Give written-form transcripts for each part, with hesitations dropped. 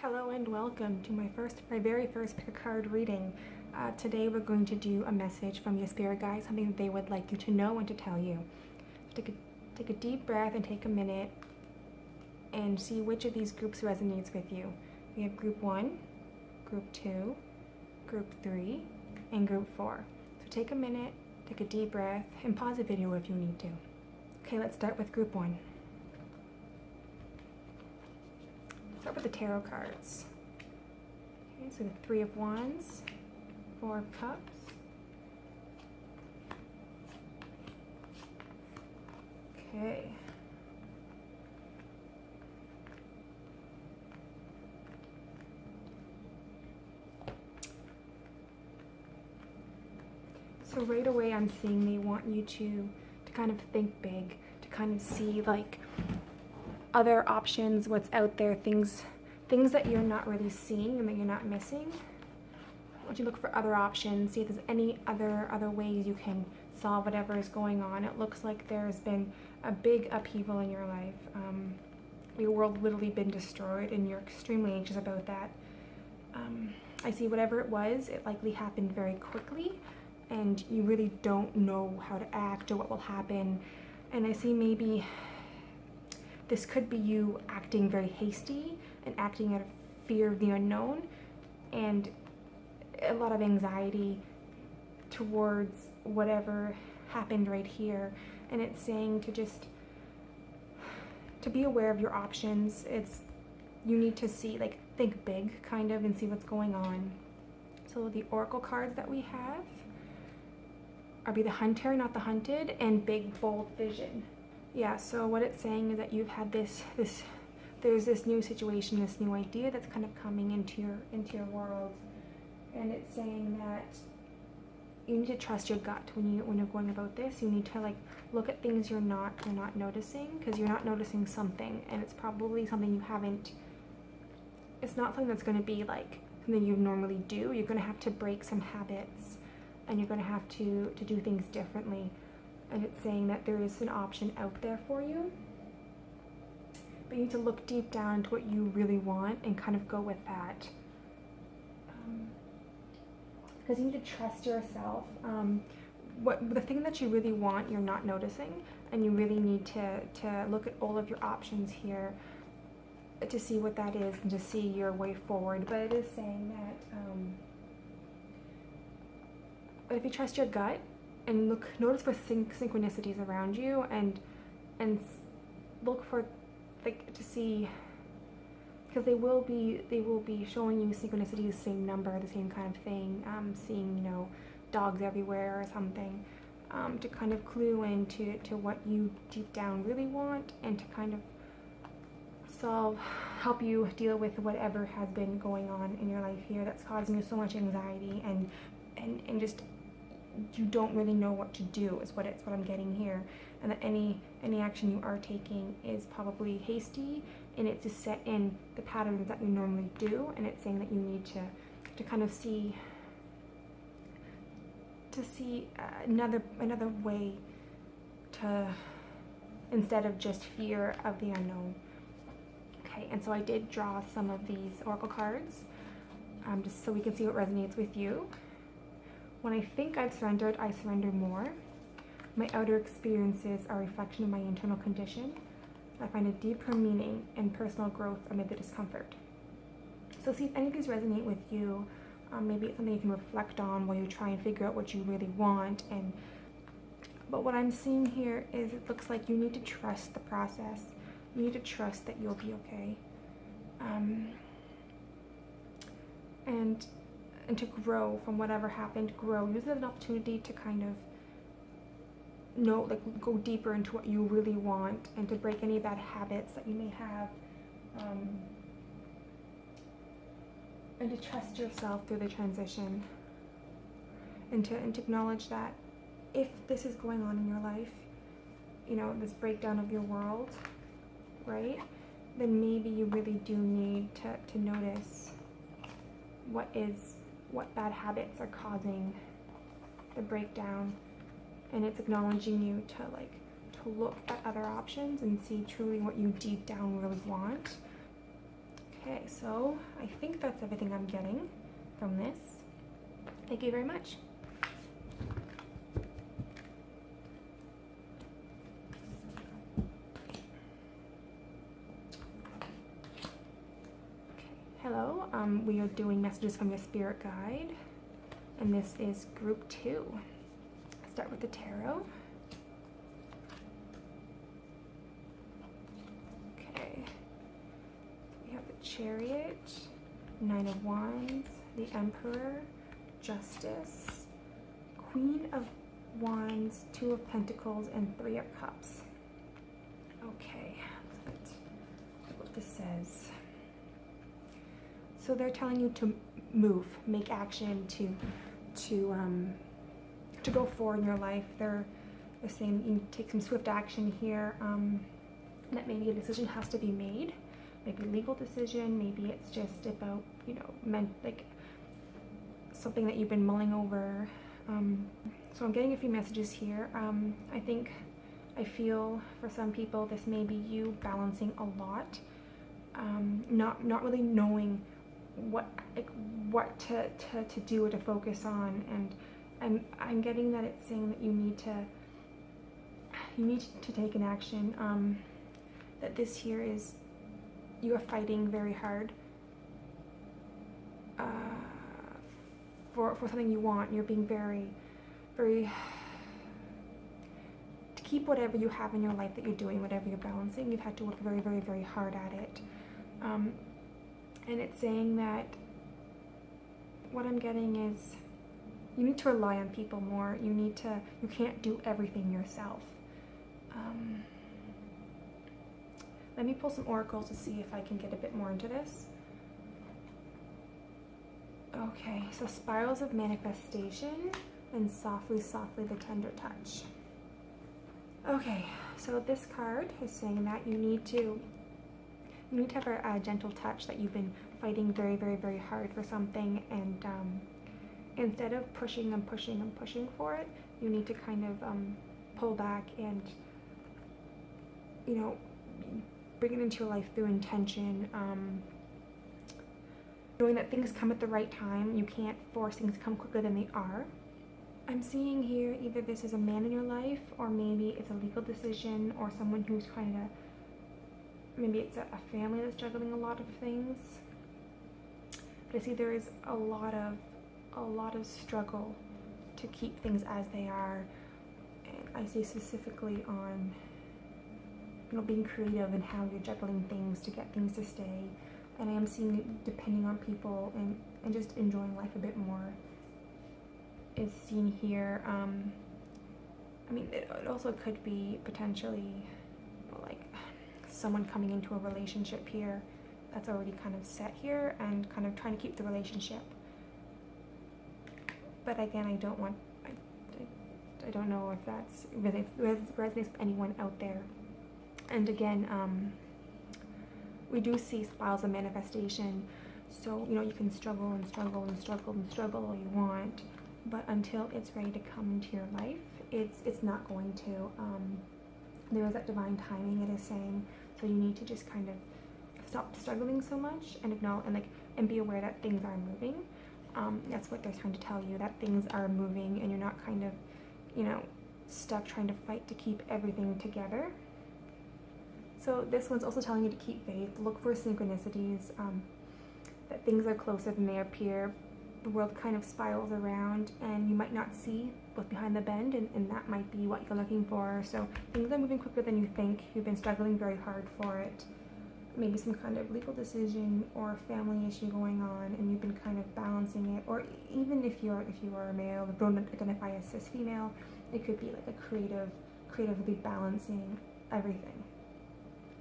Hello and welcome to my very first pick a card reading. Today we're going to do a message from your spirit guide, something that they would like you to know and to tell you. Take a deep breath and take a minute and see which of these groups resonates with you. We have group 1, group 2, group 3, and group 4. So take a minute, take a deep breath, and pause the video if you need to. Okay, let's start with group 1. Start with the tarot cards. Okay, so the 3 of Wands, 4 of Cups, okay. So right away I'm seeing they want you to kind of think big, to kind of see like other options, what's out there, things that you're not really seeing and that you're not missing. I want you to look for other options, see if there's any other ways you can solve whatever is going on. It looks like there's been a big upheaval in your life. Your world literally been destroyed and you're extremely anxious about that. I see whatever it was, it likely happened very quickly and you really don't know how to act or what will happen. And I see maybe this could be you acting very hasty and acting out of fear of the unknown and a lot of anxiety towards whatever happened right here. And it's saying to be aware of your options. You need to see, like, think big kind of and see what's going on. So the oracle cards that we have are be the hunter, not the hunted, and big bold vision. Yeah, so what it's saying is that you've had there's this new situation, this new idea that's kind of coming into your world, and it's saying that you need to trust your gut when you're going about this. You need to like look at things you're not noticing, because you're not noticing something, and it's probably something you haven't. It's not something that's going to be like something you normally do. You're going to have to break some habits, and you're going to have to do things differently. And it's saying that there is an option out there for you, but you need to look deep down into what you really want and kind of go with that. Because you need to trust yourself. What the thing that you really want, you're not noticing, and you really need to look at all of your options here to see what that is and to see your way forward. But it is saying that if you trust your gut, and notice for synchronicities around you, and look for to see, because they will be showing you synchronicities, same number, the same kind of thing. Seeing dogs everywhere or something, to kind of clue into what you deep down really want, and to kind of help you deal with whatever has been going on in your life here that's causing you so much anxiety and just you don't really know what to do is what I'm getting here. And that any action you are taking is probably hasty, and it's just set in the patterns that you normally do. And it's saying that you need to kind of see another way to, instead of just fear of the unknown. Okay, and so I did draw some of these oracle cards just so we can see what resonates with you. When I think I've surrendered, I surrender more. My outer experiences are a reflection of my internal condition. I find a deeper meaning in personal growth amid the discomfort. So see if any of these resonate with you. Maybe it's something you can reflect on while you try and figure out what you really want. But what I'm seeing here is it looks like you need to trust the process. You need to trust that you'll be okay. And to grow from whatever happened, grow. Use it as an opportunity to kind of go deeper into what you really want, and to break any bad habits that you may have, and to trust yourself through the transition, and to acknowledge that if this is going on in your life, this breakdown of your world, right, then maybe you really do need to notice what bad habits are causing the breakdown, and it's acknowledging you to look at other options and see truly what you deep down really want. Okay, so I think that's everything I'm getting from this. Thank you very much. Hello, we are doing messages from your spirit guide, and this is group 2. Let's start with the tarot. Okay, we have the Chariot, 9 of Wands, the Emperor, Justice, Queen of Wands, 2 of Pentacles, and 3 of Cups. Okay, let's look what this says. So they're telling you to move, make action, to go forward in your life. They're saying you take some swift action here. That maybe a decision has to be made, maybe a legal decision. Maybe it's just about like something that you've been mulling over. So I'm getting a few messages here. I feel for some people this may be you balancing a lot, not really knowing what to do or to focus on, and I'm getting that it's saying that you need to take an action. That this here is you are fighting very hard for something you want. You're being very to keep whatever you have in your life that you're doing, whatever you're balancing. You've had to work very, very, very hard at it. And it's saying that what I'm getting is you need to rely on people more. You can't do everything yourself. Let me pull some oracles to see if I can get a bit more into this. Okay, so spirals of manifestation and softly, softly the tender touch. Okay, so this card is saying that you need to have a gentle touch, that you've been fighting very, very, very hard for something, and instead of pushing and pushing and pushing for it, you need to kind of pull back and bring it into your life through intention, knowing that things come at the right time. You can't force things to come quicker than they are. I'm seeing here either this is a man in your life, or maybe it's a legal decision, or someone who's kind of, maybe it's a family that's juggling a lot of things. But I see there is a lot of struggle to keep things as they are. And I see specifically on being creative and how you're juggling things to get things to stay. And I am seeing it depending on people and just enjoying life a bit more is seen here. It also could be potentially like someone coming into a relationship here that's already kind of set here and kind of trying to keep the relationship. But again, I don't know if that's resonates with anyone out there. And again, we do see spirals of manifestation. So, you can struggle and struggle and struggle and struggle all you want, but until it's ready to come into your life, it's not going to. There is that divine timing, it is saying. So you need to just kind of stop struggling so much and acknowledge and be aware that things are moving. That's what they're trying to tell you, that things are moving and you're not kind of, stuck trying to fight to keep everything together. So this one's also telling you to keep faith, look for synchronicities, that things are closer than they appear. The world kind of spirals around and you might not see what's behind the bend, and that might be what you're looking for. So things are moving quicker than you think. You've been struggling very hard for it. Maybe some kind of legal decision or family issue going on, and you've been kind of balancing it. Or even if you are a male, don't identify as cis female, it could be like a creatively balancing everything.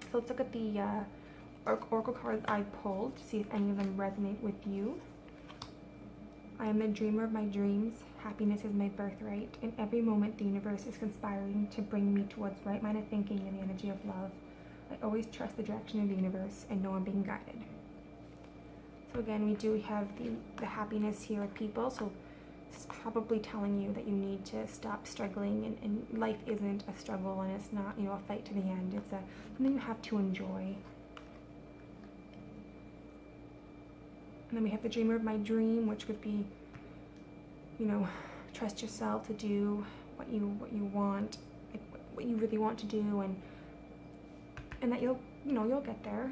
So let's look at the oracle cards I pulled to see if any of them resonate with you. I am the dreamer of my dreams. Happiness is my birthright. In every moment, the universe is conspiring to bring me towards right-minded thinking and the energy of love. I always trust the direction of the universe and know I'm being guided. So again, we do have the happiness here of people. So this is probably telling you that you need to stop struggling, and life isn't a struggle, and it's not a fight to the end. It's something you have to enjoy. And then we have the dreamer of my dream, which would be, you know, trust yourself to do what you want, like what you really want to do, and that you'll get there.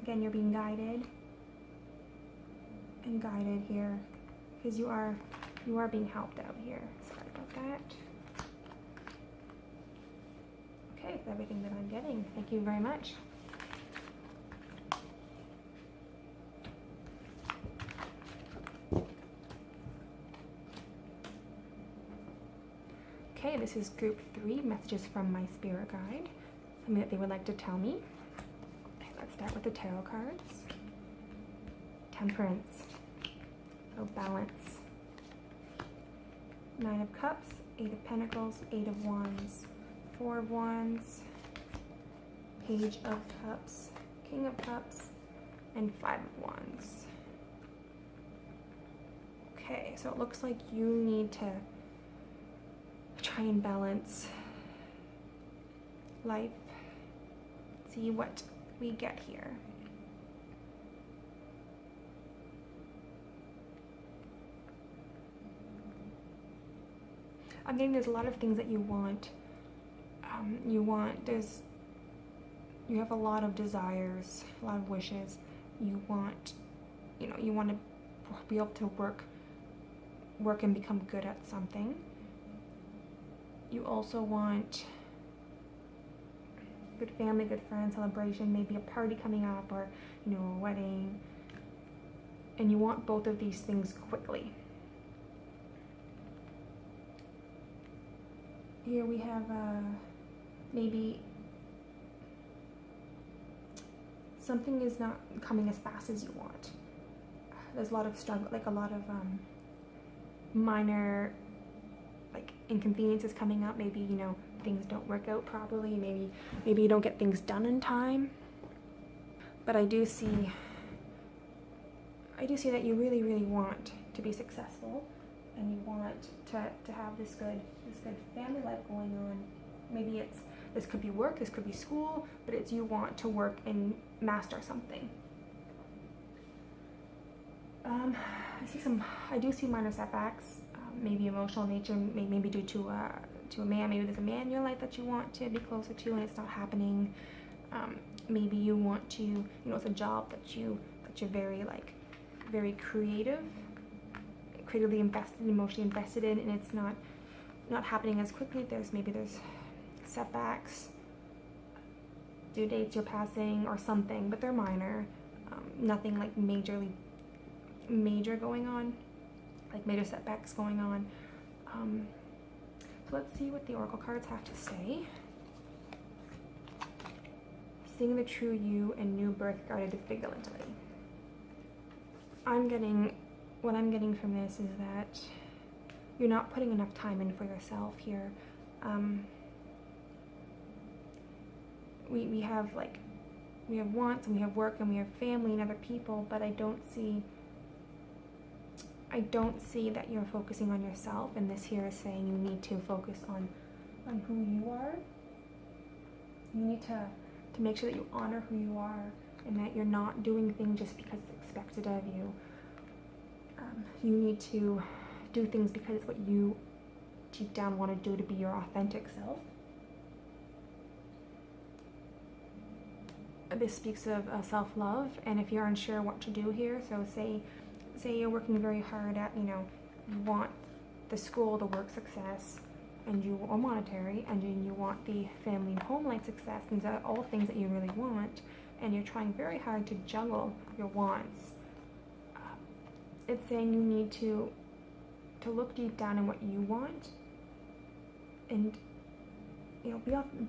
Again, you're being guided and guided here, because you are being helped out here. Sorry about that. Okay, that's everything that I'm getting. Thank you very much. Okay, this is group 3, messages from my spirit guide. Something that they would like to tell me. Okay, let's start with the tarot cards. Temperance. So balance. 9 of Cups, 8 of Pentacles, 8 of Wands, 4 of Wands, Page of Cups, King of Cups, and 5 of Wands. Okay, so it looks like you need to try and balance life. See what we get here. I'm getting there's a lot of things that you want. You have a lot of desires, a lot of wishes. You want to be able to work and become good at something. You also want good family, good friends, celebration, maybe a party coming up, or a wedding. And you want both of these things quickly. Here we have maybe something is not coming as fast as you want. There's a lot of struggle, like a lot of minor inconveniences coming up. Maybe things don't work out properly. Maybe you don't get things done in time. But I do see that you really, really want to be successful, and you want to have this good family life going on. Maybe this could be work, this could be school, but it's you want to work and master something. I do see minor setbacks, maybe emotional nature, maybe due to a man. Maybe there's a man in your life that you want to be closer to, and it's not happening. Maybe you want to, it's a job that you're very creatively invested, emotionally invested in, and it's not happening as quickly. There's setbacks, due dates you're passing or something, but they're minor. Nothing like major going on, like major setbacks going on. So let's see what the oracle cards have to say. Seeing the true you and new birth guided vigilantly. What I'm getting from this is that you're not putting enough time in for yourself here. We have wants, and we have work, and we have family and other people, but I don't see that you're focusing on yourself, and this here is saying you need to focus on who you are. You need to make sure that you honor who you are, and that you're not doing things just because it's expected of you. You need to do things because it's what you deep down want to do to be your authentic self. This speaks of self-love, and if you're unsure what to do here, so say you're working very hard at, you want the school, the work success, or monetary, and you want the family and home life success, and these are all things that you really want, and you're trying very hard to juggle your wants. It's saying you need to look deep down in what you want, and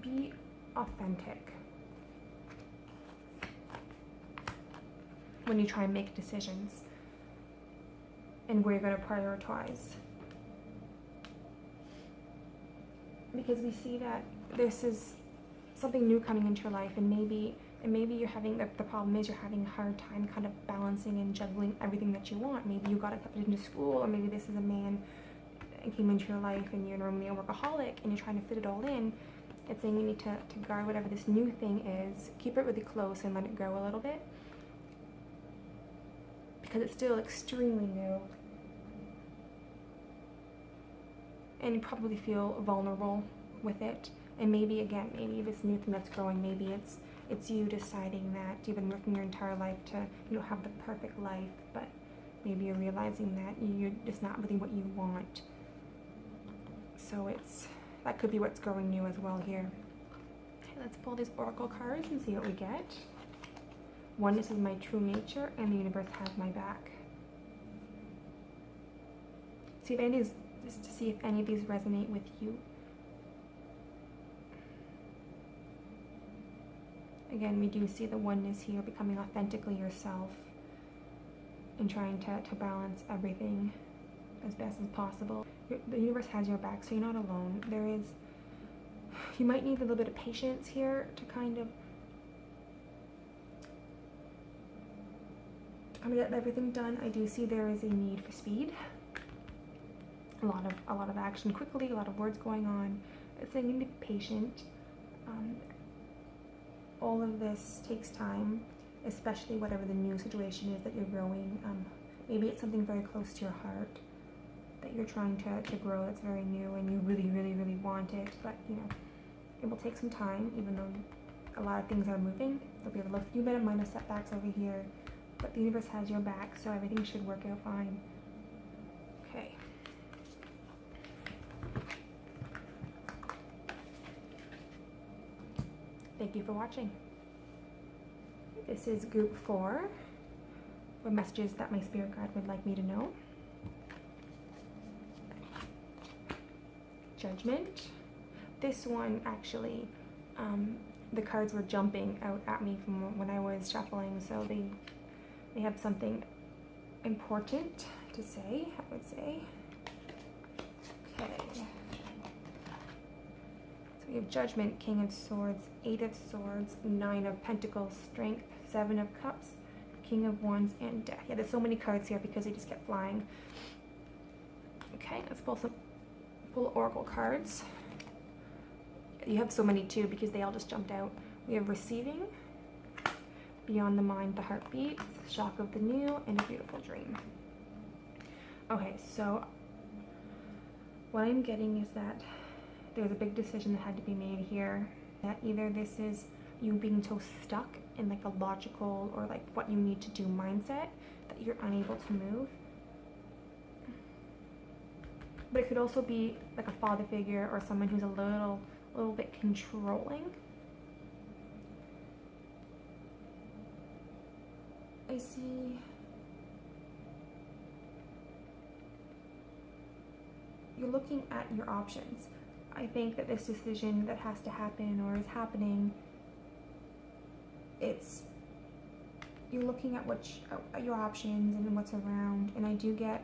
be authentic when you try and make decisions and where you're going to prioritize. Because we see that this is something new coming into your life, and maybe you're having, the problem is you're having a hard time kind of balancing and juggling everything that you want. Maybe you got accepted into school, or maybe this is a man and came into your life and you're normally a workaholic and you're trying to fit it all in, It's saying you need to guard whatever this new thing is, keep it really close and let it grow a little bit, because it's still extremely new. And you probably feel vulnerable with it. And maybe, again, maybe this new thing that's growing, maybe it's you deciding that you've been working your entire life to, you know, have the perfect life, but maybe you're realizing that you're just not really what you want. So that could be what's growing new as well here. Okay, let's pull these oracle cards and see what we get. Oneness is my true nature, and the universe has my back. See if any of these, just to see if any of these resonate with you. Again, we do see the oneness here, becoming authentically yourself and trying to balance everything as best as possible. The universe has your back, so you're not alone. You might need a little bit of patience here to kind of get everything done. I do see there is a need for speed. A lot of action quickly, a lot of words going on. It's saying you need to be patient. All of this takes time, especially whatever the new situation is that you're growing. Maybe it's something very close to your heart that you're trying to grow that's very new and you really, really, really want it. But, you know, it will take some time, even though a lot of things are moving. There'll be a few minor setbacks over here, but the universe has your back, so everything should work out fine. Okay. Thank you for watching. This is group 4, for messages that my spirit guide would like me to know. Judgment. This one actually, the cards were jumping out at me from when I was shuffling, so they have something important to say, I would say. Okay. We have Judgment, King of Swords, 8 of Swords, 9 of Pentacles, Strength, 7 of Cups, King of Wands, and Death. Yeah, there's so many cards here because they just kept flying. Okay, let's pull oracle cards. You have so many too because they all just jumped out. We have Receiving, Beyond the Mind, the Heart Beats, Shock of the New, and A Beautiful Dream. Okay, so what I'm getting is that there's a big decision that had to be made here, that either this is you being so stuck in like a logical or like what you need to do mindset that you're unable to move, but it could also be like a father figure or someone who's a little bit controlling. I see you're looking at your options. I think that this decision that has to happen or is happening, you're looking at your options and what's around, and I do get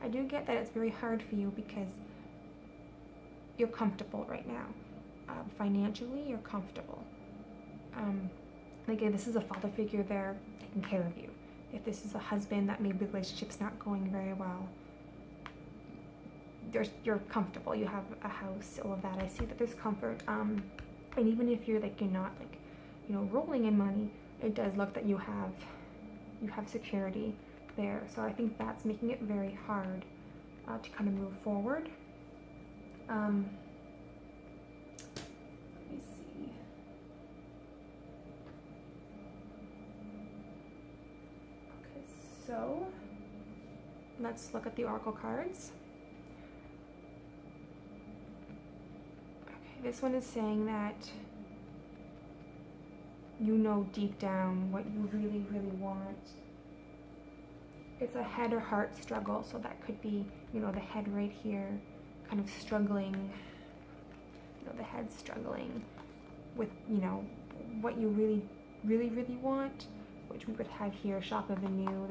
that it's very hard for you because you're comfortable right now. Financially, you're comfortable. Again, this is a father figure, they're taking care of you. If this is a husband that maybe the relationship's not going very well, you're comfortable, you have a house, all of that. I see that there's comfort, and even if you're not rolling in money, it does look that you have security there. So I think that's making it very hard to kind of move forward. Let me see. Okay, so let's look at the oracle cards. This one is saying that you know deep down what you really, really want. It's a head or heart struggle, so that could be, the head right here, kind of struggling, the head struggling with, what you really, really, really want, which we would have here, Shock of the New,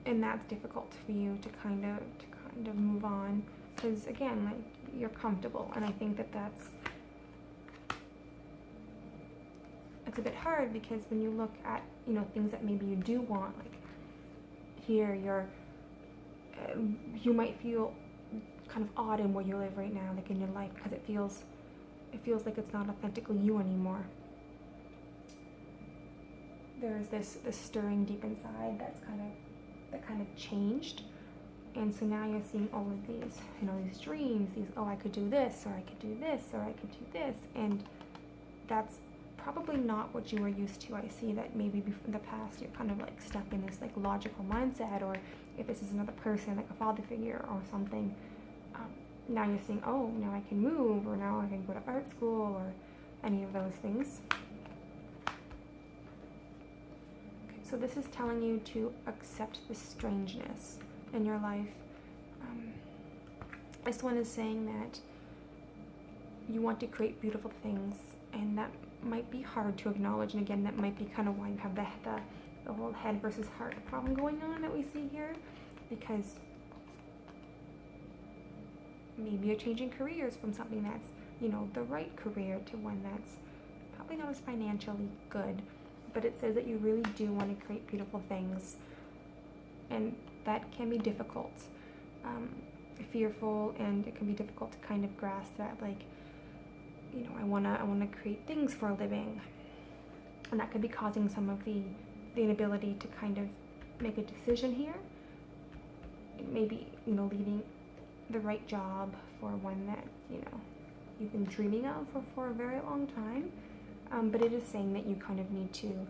and that's difficult for you to kind of move on, because again, like, you're comfortable, and I think that's a bit hard, because when you look at things that maybe you do want, like here you might feel kind of odd in where you live right now, like in your life, because it feels like it's not authentically you anymore. There's this stirring deep inside that kind of changed. And so now you're seeing all of these, these dreams, oh, I could do this, or I could do this, or I could do this. And that's probably not what you were used to. I see that maybe in the past you're kind of like stuck in this like logical mindset, or if this is another person, like a father figure or something, now you're saying, oh, now I can move, or now I can go to art school, or any of those things. Okay, so this is telling you to accept the strangeness in your life. This one is saying that you want to create beautiful things, and that might be hard to acknowledge, and again, that might be kind of why you have the whole head versus heart problem going on that we see here, because maybe you're changing careers from something that's, the right career to one that's probably not as financially good, but it says that you really do want to create beautiful things, and that can be difficult, fearful, and it can be difficult to kind of grasp that, like, I want to create things for a living, and that could be causing some of the inability to kind of make a decision here. Maybe, leading the right job for one that, you've been dreaming of for a very long time, but it is saying that you kind of need to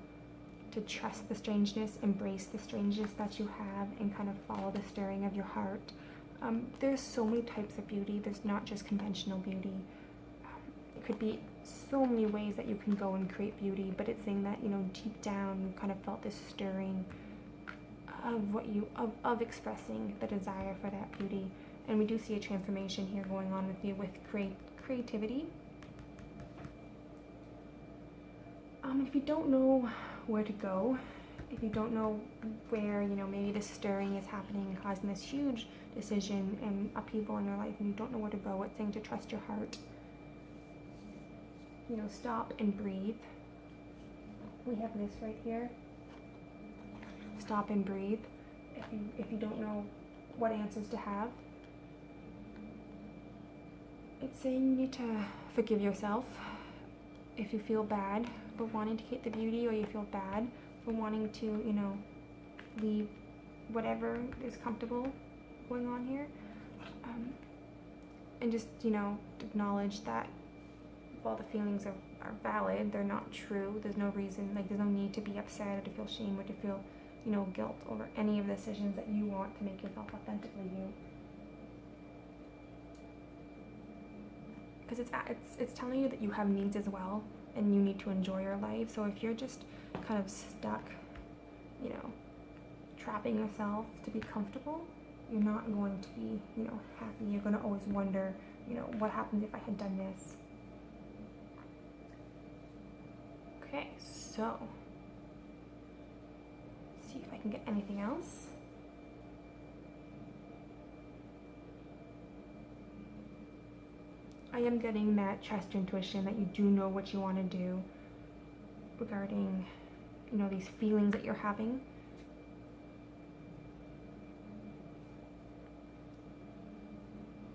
trust the strangeness, embrace the strangeness that you have, and kind of follow the stirring of your heart. There's so many types of beauty. There's not just conventional beauty. It could be so many ways that you can go and create beauty, but it's saying that, deep down you kind of felt this stirring of expressing the desire for that beauty. And we do see a transformation here going on with you with creativity. If you don't know where to go, if you don't know where, maybe this stirring is happening and causing this huge decision and upheaval in your life, and you don't know where to go, it's saying to trust your heart. Stop and breathe. We have this right here. Stop and breathe. If you don't know what answers to have, it's saying you need to forgive yourself if you feel bad for wanting to create the beauty, or you feel bad for wanting to, leave whatever is comfortable going on here. And just, acknowledge that while the feelings are valid, they're not true. There's no reason, there's no need to be upset or to feel shame or to feel, guilt over any of the decisions that you want to make yourself authentically you. Because it's telling you that you have needs as well, and you need to enjoy your life. So if you're just kind of stuck, trapping yourself to be comfortable, you're not going to be, happy. You're going to always wonder, what happens if I had done this? Okay, so let's see if I can get anything else. I am getting that chest intuition that you do know what you want to do regarding, these feelings that you're having.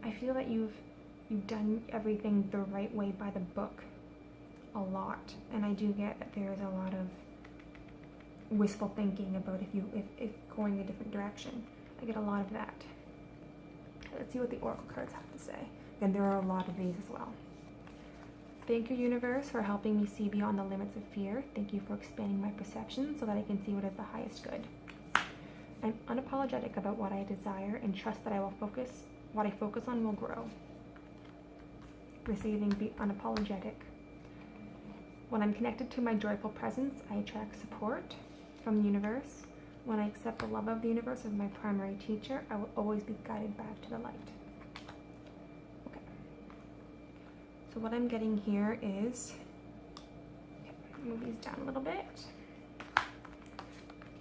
I feel that you've done everything the right way by the book a lot, and I do get that there's a lot of wistful thinking about if going a different direction. I get a lot of that. Let's see what the oracle cards have to say. And there are a lot of these as well. Thank you, universe, for helping me see beyond the limits of fear. Thank you for expanding my perception so that I can see what is the highest good. I'm unapologetic about what I desire and trust that what I focus on will grow. Receiving, be unapologetic. When I'm connected to my joyful presence, I attract support from the universe. When I accept the love of the universe as my primary teacher, I will always be guided back to the light. Okay. So what I'm getting here is, move these down a little bit.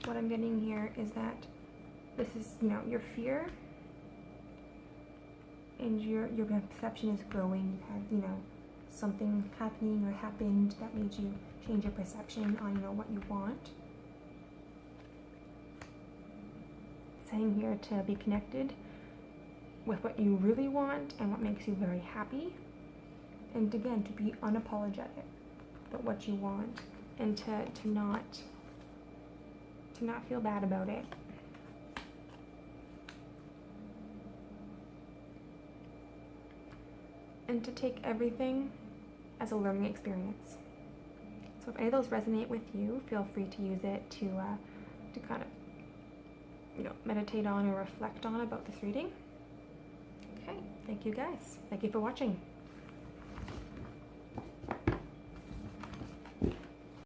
What I'm getting here is that this is, your fear, and your perception is growing. You have, something happening or happened that made you change your perception on, what you want. Saying here to be connected with what you really want and what makes you very happy. And again, to be unapologetic about what you want, and to not feel bad about it. And to take everything as a learning experience. So if any of those resonate with you, feel free to use it to kind of, you know, meditate on or reflect on about this reading. Okay, thank you guys. Thank you for watching.